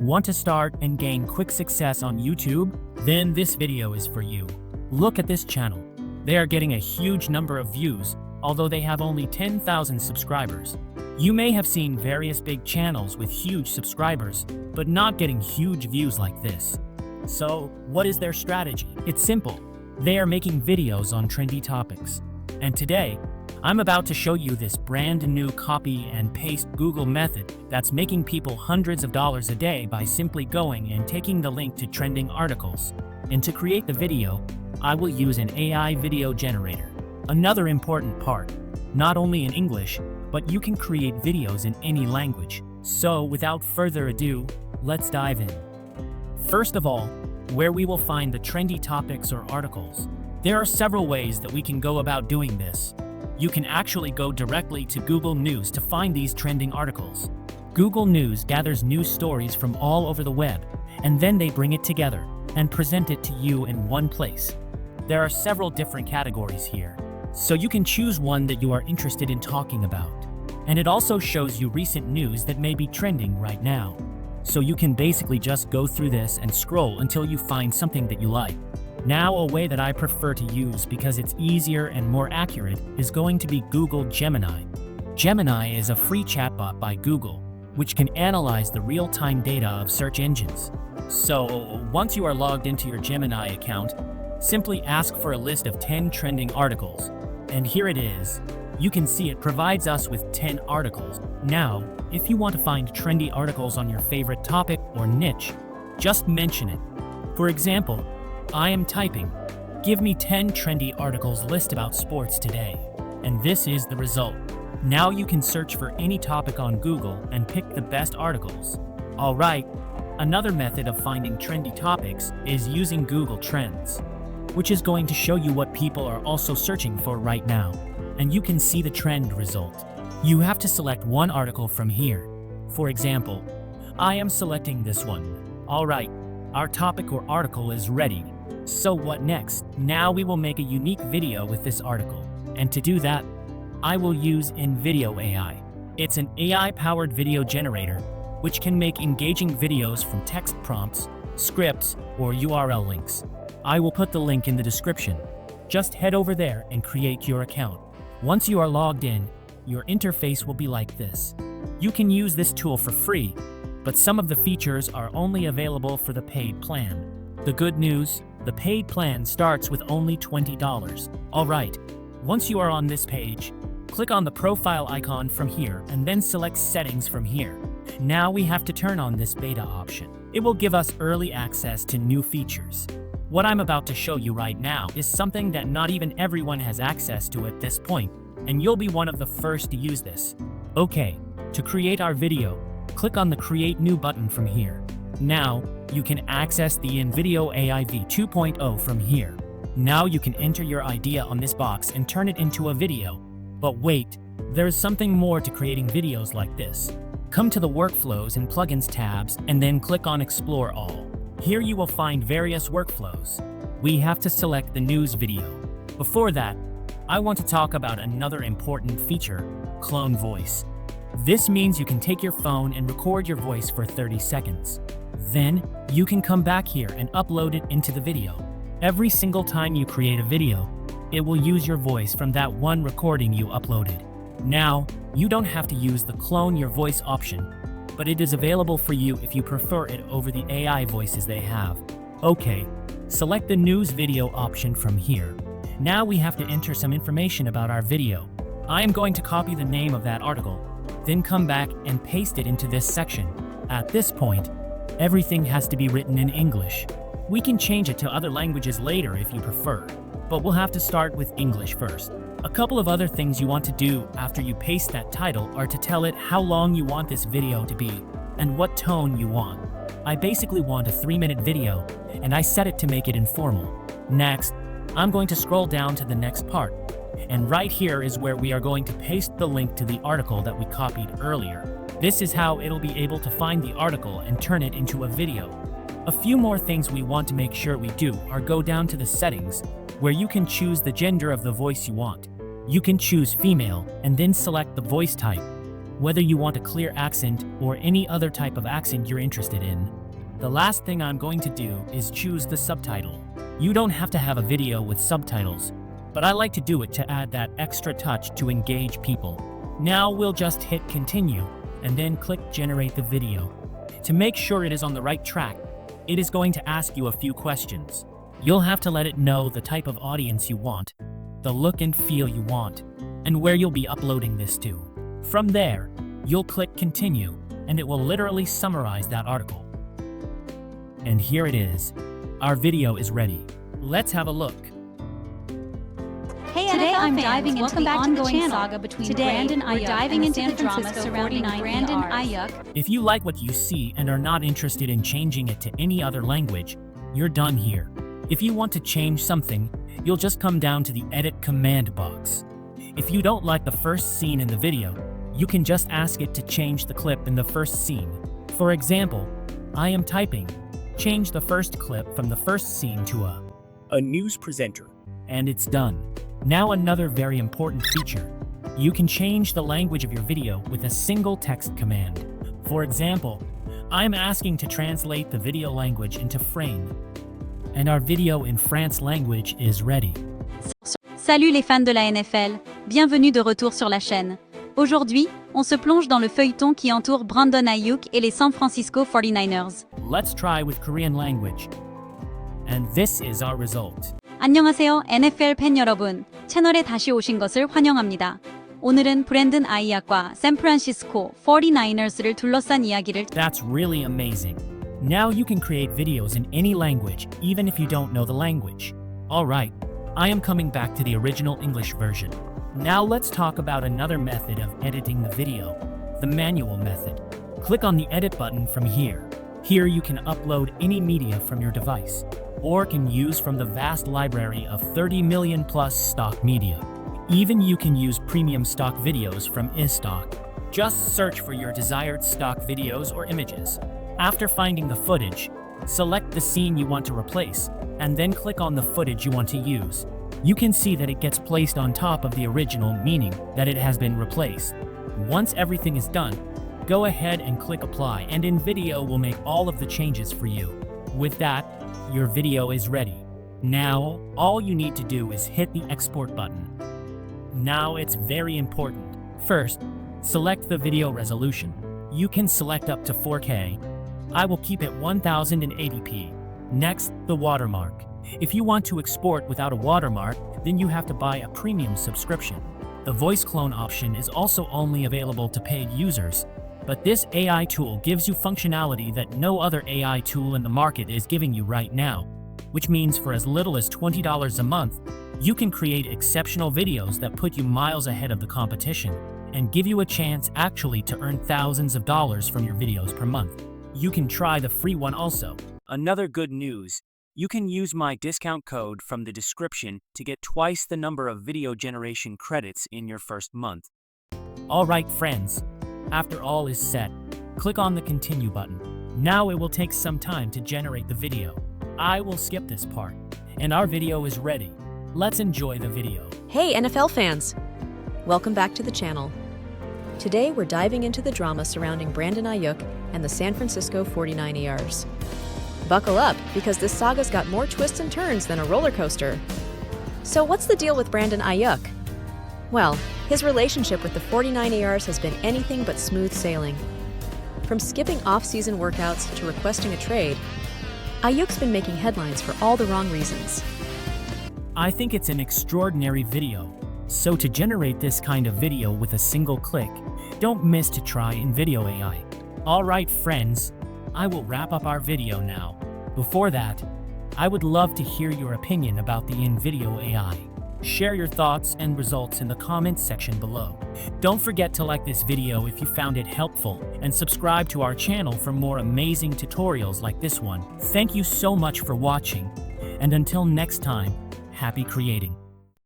Want to start and gain quick success on YouTube? Then this video is for you. Look at this channel. They are getting a huge number of views, although they have only 10,000 subscribers. You may have seen various big channels with huge subscribers, but not getting huge views like this. So, what is their strategy? It's simple. They are making videos on trendy topics. And today, I'm about to show you this brand new copy and paste Google method that's making people hundreds of dollars a day by simply going and taking the link to trending articles. And to create the video, I will use an AI video generator. Another important part, not only in English, but you can create videos in any language. So without further ado, let's dive in. First of all, where we will find the trendy topics or articles. There are several ways that we can go about doing this. You can actually go directly to Google News to find these trending articles. Google News gathers news stories from all over the web, and then they bring it together and present it to you in one place. There are several different categories here, so you can choose one that you are interested in talking about. And it also shows you recent news that may be trending right now. So you can basically just go through this and scroll until you find something that you like. Now, a way that I prefer to use because it's easier and more accurate is going to be Google Gemini. Gemini is a free chatbot by Google, which can analyze the real-time data of search engines. So, once you are logged into your Gemini account, simply ask for a list of 10 trending articles. And here it is. You can see it provides us with 10 articles. Now, if you want to find trendy articles on your favorite topic or niche, just mention it. For example, I am typing, "Give me 10 trendy articles list about sports today." And this is the result. Now you can search for any topic on Google and pick the best articles. Alright, another method of finding trendy topics is using Google Trends, which is going to show you what people are also searching for right now. And you can see the trend result. You have to select one article from here. For example, I am selecting this one. Alright, our topic or article is ready. So what next? Now we will make a unique video with this article. And to do that, I will use info.ai. It's an AI-powered video generator, which can make engaging videos from text prompts, scripts, or URL links. I will put the link in the description. Just head over there and create your account. Once you are logged in, your interface will be like this. You can use this tool for free, but some of the features are only available for the paid plan. The good news, the paid plan starts with only $20. Alright, once you are on this page, click on the profile icon from here and then select settings from here. Now we have to turn on this beta option. It will give us early access to new features. What I'm about to show you right now is something that not even everyone has access to at this point, and you'll be one of the first to use this. Okay, to create our video, click on the Create New button from here. Now, you can access the InVideo AI V 2.0 from here. Now you can enter your idea on this box and turn it into a video. But wait, there is something more to creating videos like this. Come to the Workflows and Plugins tabs and then click on Explore All. Here you will find various workflows. We have to select the news video. Before that, I want to talk about another important feature, clone voice. This means you can take your phone and record your voice for 30 seconds. Then, you can come back here and upload it into the video. Every single time you create a video, it will use your voice from that one recording you uploaded. Now, you don't have to use the clone your voice option, but it is available for you if you prefer it over the AI voices they have. Okay, select the news video option from here. Now we have to enter some information about our video. I am going to copy the name of that article, then come back and paste it into this section. At this point, everything has to be written in English. We can change it to other languages later if you prefer, but we'll have to start with English first. A couple of other things you want to do after you paste that title are to tell it how long you want this video to be and what tone you want. I basically want a 3-minute video, and I set it to make it informal. Next, I'm going to scroll down to the next part, and right here is where we are going to paste the link to the article that we copied earlier. This is how it'll be able to find the article and turn it into a video. A few more things we want to make sure we do are go down to the settings, where you can choose the gender of the voice you want. You can choose female and then select the voice type. whether you want a clear accent or any other type of accent you're interested in. The last thing I'm going to do is choose the subtitle. You don't have to have a video with subtitles, but I like to do it to add that extra touch to engage people. Now we'll just hit continue and then click generate the video. To make sure it is on the right track, it is going to ask you a few questions. You'll have to let it know the type of audience you want, the look and feel you want, and where you'll be uploading this to. From there, you'll click continue and it will literally summarize that article. And here it is. Our video is ready. Let's have a look. Hey, today I'm diving into the ongoing saga between Brandon Ayuk diving into the drama surrounding Brandon Ayuk. If you like what you see and are not interested in changing it to any other language, you're done here. If you want to change something, you'll just come down to the edit command box. If you don't like the first scene in the video, you can just ask it to change the clip in the first scene. For example, I am typing, change the first clip from the first scene to a news presenter, and it's done. Now another very important feature. You can change the language of your video with a single text command. For example, I'm asking to translate the video language into French, and our video in France language is ready. Salut les fans de la NFL, bienvenue de retour sur la chaîne. Aujourd'hui, on se plonge dans le feuilleton qui entoure Brandon Ayuk et les San Francisco 49ers. Let's try with Korean language. And this is our result. 안녕하세요, NFL 팬 여러분. 채널에 다시 오신 것을 환영합니다. 오늘은 브랜든 아이약과 샌프란시스코 49ers를 둘러싼 이야기를. That's really amazing. Now you can create videos in any language, even if you don't know the language. Alright, I am coming back to the original English version. Now let's talk about another method of editing the video, the manual method. Click on the edit button from here. Here you can upload any media from your device, or can use from the vast library of 30 million plus stock media. Even you can use premium stock videos from iStock. Just search for your desired stock videos or images. After finding the footage, select the scene you want to replace, and then click on the footage you want to use. You can see that it gets placed on top of the original, meaning that it has been replaced. Once everything is done, go ahead and click apply, and InVideo will make all of the changes for you. With that, your video is ready. Now, all you need to do is hit the export button. Now it's very important. First, select the video resolution. You can select up to 4K. I will keep it 1080p. Next, the watermark. If you want to export without a watermark, then you have to buy a premium subscription. The voice clone option is also only available to paid users, but this AI tool gives you functionality that no other AI tool in the market is giving you right now, which means for as little as $20 a month, you can create exceptional videos that put you miles ahead of the competition and give you a chance actually to earn thousands of dollars from your videos per month. You can try the free one also. Another good news, you can use my discount code from the description to get twice the number of video generation credits in your first month. Alright friends, after all is set, click on the continue button. Now it will take some time to generate the video. I will skip this part, and our video is ready. Let's enjoy the video. Hey NFL fans! Welcome back to the channel. Today we're diving into the drama surrounding Brandon Ayuk and the San Francisco 49ers. Buckle up, because this saga's got more twists and turns than a roller coaster. So what's the deal with Brandon Ayuk? Well, his relationship with the 49ers has been anything but smooth sailing. From skipping off-season workouts to requesting a trade, Ayuk's been making headlines for all the wrong reasons. I think it's an extraordinary video. So to generate this kind of video with a single click, don't miss to try InVideo AI. Alright friends, I will wrap up our video now. Before that, I would love to hear your opinion about the InVideo AI. Share your thoughts and results in the comments section below. Don't forget to like this video if you found it helpful, and subscribe to our channel for more amazing tutorials like this one. Thank you so much for watching, and until next time, happy creating.